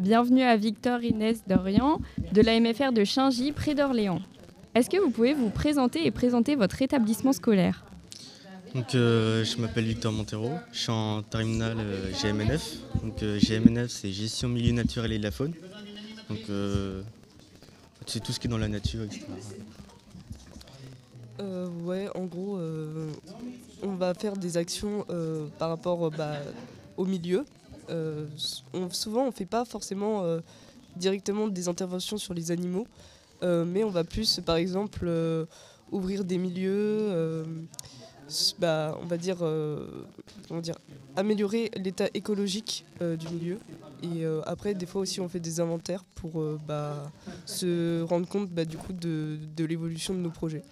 Bienvenue à Victor Inès Dorian de la MFR de Chaingy, près d'Orléans. Est-ce que vous pouvez vous présenter et présenter votre établissement scolaire ? Donc, je m'appelle Victor Montero, je suis en terminale GMNF. Donc, GMNF, c'est Gestion Milieu Naturel et de la Faune. Donc, c'est tout ce qui est dans la nature, etc. En gros, on va faire des actions par rapport au milieu. Souvent, on ne fait pas forcément directement des interventions sur les animaux, mais on va plus, par exemple, ouvrir des milieux, on va dire, améliorer l'état écologique du milieu. Et après, des fois aussi, on fait des inventaires pour se rendre compte du coup de l'évolution de nos projets.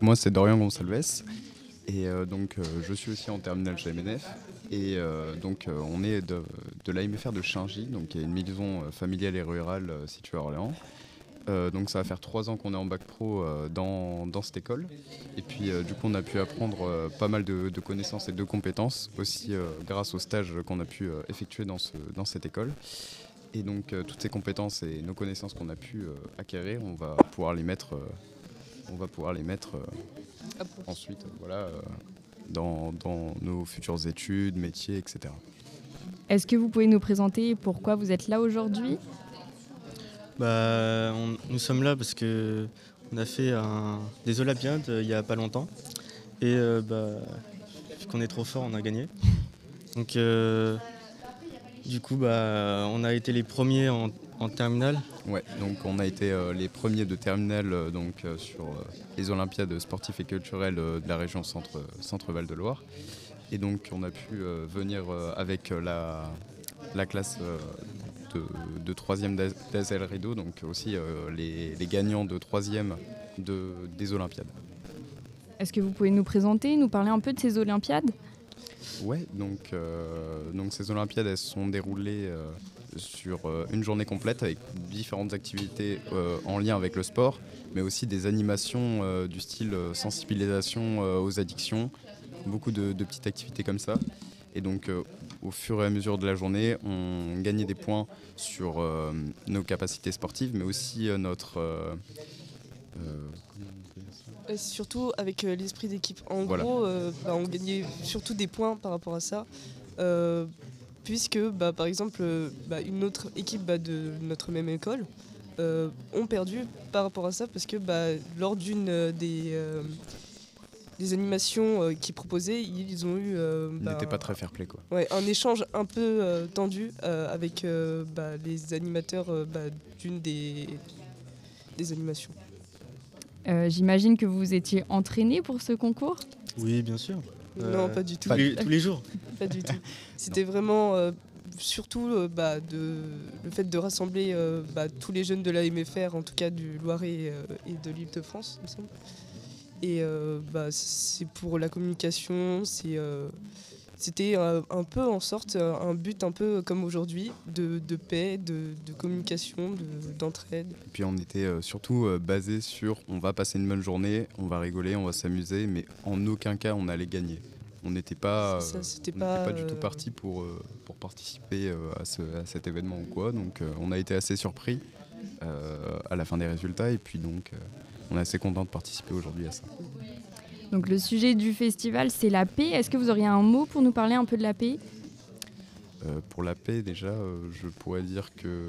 Moi, c'est Dorian Gonçalves et je suis aussi en terminale GMNF. Et on est de l'AMFR de Chaingy, donc qui est une maison familiale et rurale située à Orléans. Donc ça va faire 3 ans qu'on est en bac pro dans cette école. Et puis du coup on a pu apprendre pas mal de connaissances et de compétences aussi grâce aux stages qu'on a pu effectuer dans cette école. Et donc toutes ces compétences et nos connaissances qu'on a pu acquérir, on va pouvoir les mettre ensuite dans nos futures études, métiers, etc. Est-ce que vous pouvez nous présenter pourquoi vous êtes là aujourd'hui ? Nous sommes là parce qu'on a fait des Olympiades il n'y a pas longtemps. Et vu qu'on est trop fort, on a gagné. Donc du coup, on a été les premiers en terminale. Ouais, donc on a été les premiers de terminale sur les Olympiades sportives et culturelles de la région Centre-Val de Loire. Et donc on a pu venir avec la classe de 3e d'Azel Rideau, donc aussi les gagnants de 3e des Olympiades. Est-ce que vous pouvez nous présenter, nous parler un peu de ces Olympiades ? Ouais, donc ces Olympiades, elles se sont déroulées sur une journée complète avec différentes activités en lien avec le sport, mais aussi des animations du style sensibilisation aux addictions, beaucoup de petites activités comme ça. Et donc au fur et à mesure de la journée, on gagnait des points sur nos capacités sportives, mais aussi notre... surtout avec l'esprit d'équipe. En Voilà. gros, on gagnait surtout des points par rapport à ça, puisque par exemple une autre équipe de notre même école ont perdu par rapport à ça, parce que lors d'une des animations qu'ils proposaient, ils ont eu Ils n'étaient pas très fair-play, quoi. Ouais, un échange un peu tendu avec les animateurs d'une des animations. J'imagine que vous étiez entraîné pour ce concours ? Oui, bien sûr. Non, pas du tout. Tous les jours. Pas du tout. C'était vraiment surtout le fait de rassembler tous les jeunes de la MFR, en tout cas du Loiret et de l'Île-de-France, il me semble. Et c'est pour la communication, c'était un peu en sorte un but un peu comme aujourd'hui, de paix, de communication, d'entraide. Et puis on était surtout basé sur on va passer une bonne journée, on va rigoler, on va s'amuser, mais en aucun cas on allait gagner. On n'était pas, pas du tout parti pour participer à cet événement ou quoi, donc on a été assez surpris à la fin des résultats, et puis donc on est assez content de participer aujourd'hui à ça. Donc le sujet du festival, c'est la paix. Est-ce que vous auriez un mot pour nous parler un peu de la paix ? Pour la paix, déjà, je pourrais dire que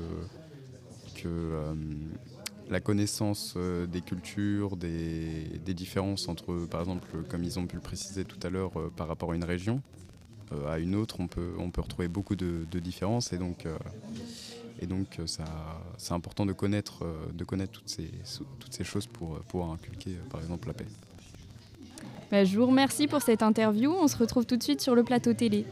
la connaissance des cultures, des différences entre, par exemple, comme ils ont pu le préciser tout à l'heure, par rapport à une région, à une autre, on peut retrouver beaucoup de différences, et donc c'est important de connaître toutes ces choses pour pouvoir inculquer, par exemple, la paix. Je vous remercie pour cette interview. On se retrouve tout de suite sur le plateau télé.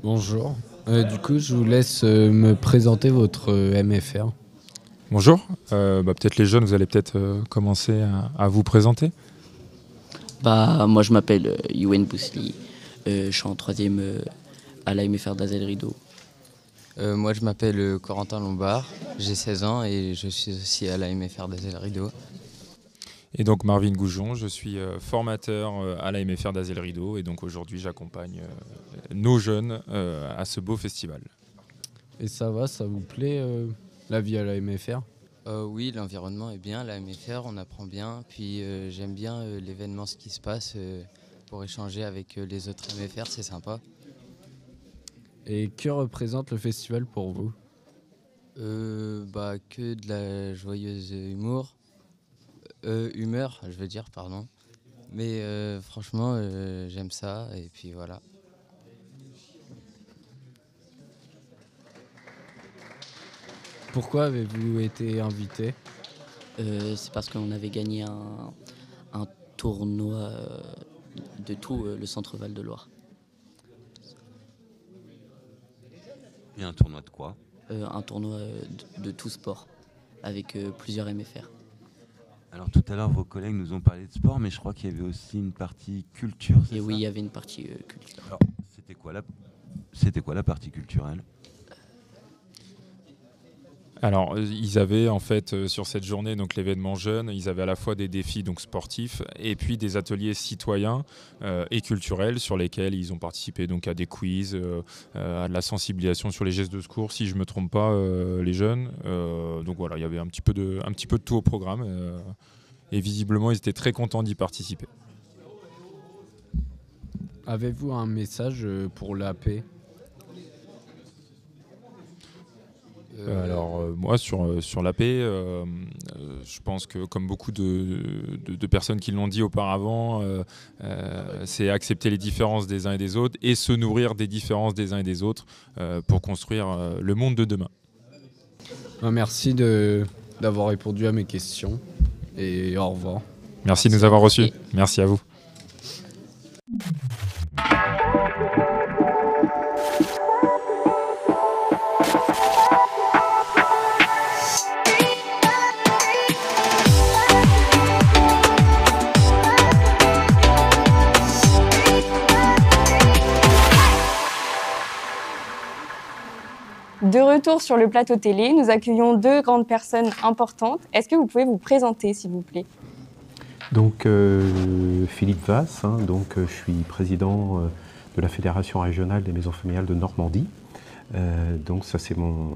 Bonjour. Du coup, je vous laisse me présenter votre MFR. Bonjour. Peut-être les jeunes, vous allez peut-être commencer à vous présenter. Moi, je m'appelle Youen Bousli. Je suis en 3e à l'AMFR d'Azel Rideau. Moi, je m'appelle Corentin Lombard, j'ai 16 ans et je suis aussi à l'AMFR d'Azel Rideau. Et donc Marvin Goujon, je suis formateur à la MFR d'Azel Rideau et donc aujourd'hui j'accompagne nos jeunes à ce beau festival. Et ça va, ça vous plaît la vie à la MFR? Oui, l'environnement est bien, la MFR, on apprend bien. Puis j'aime bien l'événement, ce qui se passe pour échanger avec les autres MFR, c'est sympa. Et que représente le festival pour vous? Que de la joyeuse humeur, je veux dire, pardon. Mais franchement, j'aime ça et puis voilà. Pourquoi avez-vous été invité? C'est parce qu'on avait gagné un tournoi de tout le centre Val-de-Loire. Et un tournoi de quoi? Un tournoi de tout sport, avec plusieurs MFR. Alors tout à l'heure, vos collègues nous ont parlé de sport, mais je crois qu'il y avait aussi une partie culture, c'est Et ça? oui, il y avait une partie culture. Alors, c'était quoi la partie culturelle? Alors, ils avaient en fait sur cette journée, donc l'événement jeune, ils avaient à la fois des défis donc sportifs et puis des ateliers citoyens et culturels sur lesquels ils ont participé donc à des quiz, à de la sensibilisation sur les gestes de secours, si je me trompe pas, les jeunes. Donc voilà, il y avait un petit peu de tout au programme et visiblement ils étaient très contents d'y participer. Avez-vous un message pour la paix? Alors moi sur la paix, je pense que comme beaucoup de personnes qui l'ont dit auparavant, c'est accepter les différences des uns et des autres et se nourrir des différences des uns et des autres pour construire le monde de demain. Merci d'avoir répondu à mes questions et au revoir. Merci de nous avoir reçus. Merci à vous. De retour sur le plateau télé, nous accueillons deux grandes personnes importantes. Est-ce que vous pouvez vous présenter, s'il vous plaît? Donc, Philippe Vasse, je suis président de la Fédération régionale des maisons familiales de Normandie. Donc ça, c'est mon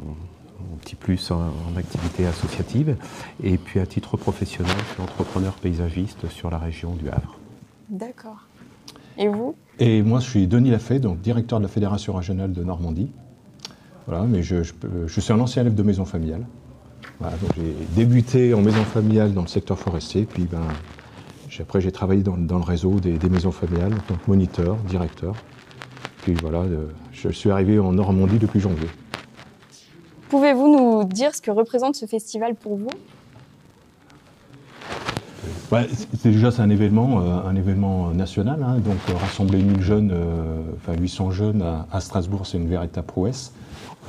petit plus en activité associative. Et puis à titre professionnel, je suis entrepreneur paysagiste sur la région du Havre. D'accord. Et vous? Et moi, je suis Denis Lafay, donc directeur de la Fédération régionale de Normandie. Voilà, mais je suis un ancien élève de maison familiale. Voilà, donc j'ai débuté en maison familiale dans le secteur forestier, puis après j'ai travaillé dans le réseau des maisons familiales en tant que moniteur, directeur. Puis voilà, je suis arrivé en Normandie depuis janvier. Pouvez-vous nous dire ce que représente ce festival pour vous? C'est un événement national, donc rassembler 1000 jeunes, 800 jeunes à Strasbourg, c'est une véritable prouesse.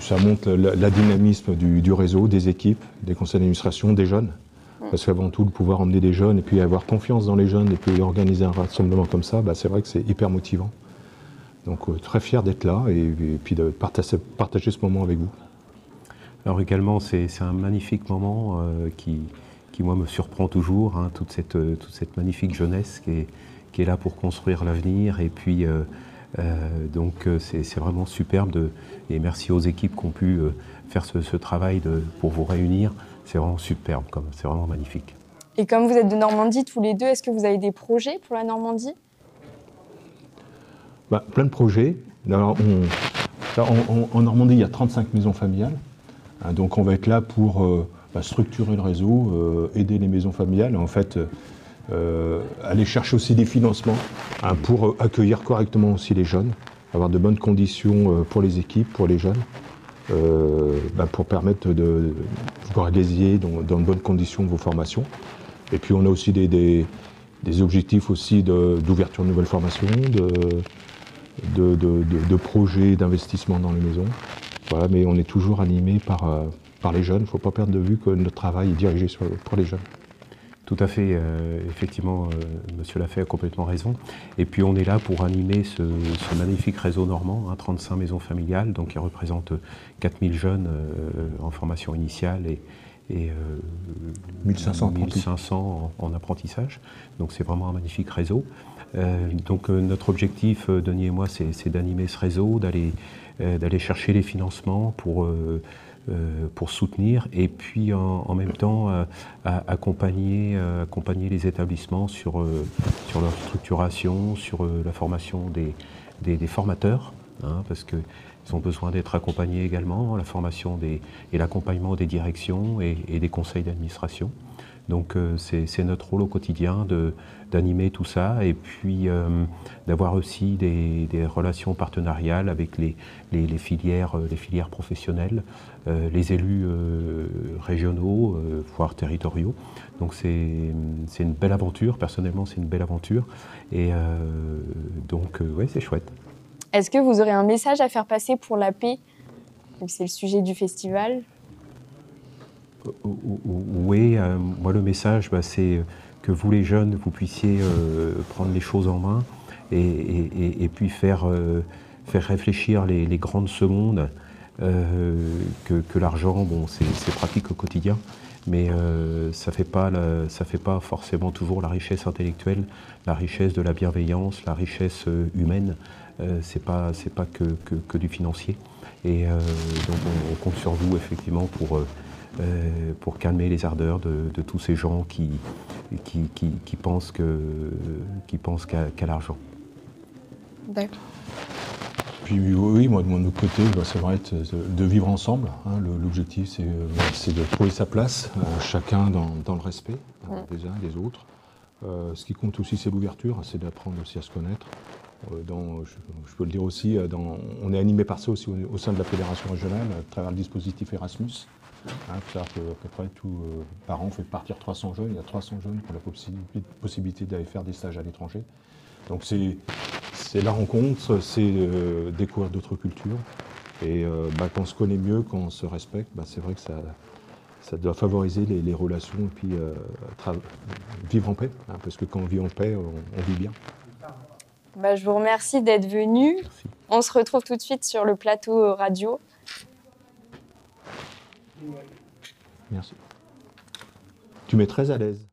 Ça montre la dynamisme du réseau, des équipes, des conseils d'administration, des jeunes. Parce qu'avant tout, de pouvoir emmener des jeunes et puis avoir confiance dans les jeunes et puis organiser un rassemblement comme ça, c'est vrai que c'est hyper motivant. Donc très fier d'être là et puis de partager ce moment avec vous. Alors également, c'est un magnifique moment qui moi me surprend toujours, toute cette magnifique jeunesse qui est là pour construire l'avenir. Et puis donc c'est vraiment superbe et merci aux équipes qui ont pu faire ce travail pour vous réunir. C'est vraiment superbe, c'est vraiment magnifique. Et comme vous êtes de Normandie tous les deux, est-ce que vous avez des projets pour la Normandie? Plein de projets. Alors, en Normandie, il y a 35 maisons familiales. Donc on va être là pour structurer le réseau, aider les maisons familiales, en fait aller chercher aussi des financements pour accueillir correctement aussi les jeunes, avoir de bonnes conditions pour les équipes, pour les jeunes, pour permettre de vous organiser dans de bonnes conditions vos formations. Et puis on a aussi des objectifs aussi d'ouverture de nouvelles formations, de projets d'investissement dans les maisons. Voilà, mais on est toujours animé par les jeunes. Il ne faut pas perdre de vue que notre travail est dirigé pour les jeunes. Tout à fait, effectivement, Monsieur Lafay a complètement raison. Et puis on est là pour animer ce magnifique réseau normand, 35 maisons familiales, donc qui représente 4000 jeunes en formation initiale et 1500 en apprentissage. Donc c'est vraiment un magnifique réseau. Donc notre objectif, Denis et moi, c'est d'animer ce réseau, d'aller chercher les financements pour soutenir et puis en même temps accompagner les établissements sur leur structuration, sur la formation des formateurs, parce qu'ils ont besoin d'être accompagnés également, la formation et l'accompagnement des directions et des conseils d'administration. Donc c'est notre rôle au quotidien d'animer tout ça et puis d'avoir aussi des relations partenariales avec les filières professionnelles, les élus régionaux, voire territoriaux. Donc c'est une belle aventure, personnellement c'est une belle aventure et donc ouais, c'est chouette. Est-ce que vous aurez un message à faire passer pour la paix? C'est le sujet du festival. Oui, moi le message, c'est que vous les jeunes, vous puissiez prendre les choses en main et puis faire réfléchir les grandes secondes, que l'argent, bon, c'est pratique au quotidien, mais ça fait pas forcément toujours la richesse intellectuelle, la richesse de la bienveillance, la richesse humaine. C'est pas que du financier. Et donc on compte sur vous effectivement pour calmer les ardeurs de tous ces gens qui pensent qu'à l'argent. D'accord. Puis oui, moi de mon autre côté, ça va être de vivre ensemble. L'objectif, c'est de trouver sa place, chacun dans le respect des uns et des autres. Ce qui compte aussi, c'est l'ouverture, c'est d'apprendre aussi à se connaître. Je peux le dire aussi, on est animé par ça aussi au sein de la fédération régionale, à travers le dispositif Erasmus. C'est-à-dire qu'à peu près par an, on fait partir 300 jeunes. Il y a 300 jeunes qui ont la possibilité d'aller faire des stages à l'étranger. Donc c'est la rencontre, c'est découvrir d'autres cultures. Et quand on se connaît mieux, quand on se respecte, c'est vrai que ça doit favoriser les relations et puis vivre en paix. Parce que quand on vit en paix, on vit bien. Je vous remercie d'être venu. On se retrouve tout de suite sur le plateau radio. Merci. Tu m'es très à l'aise.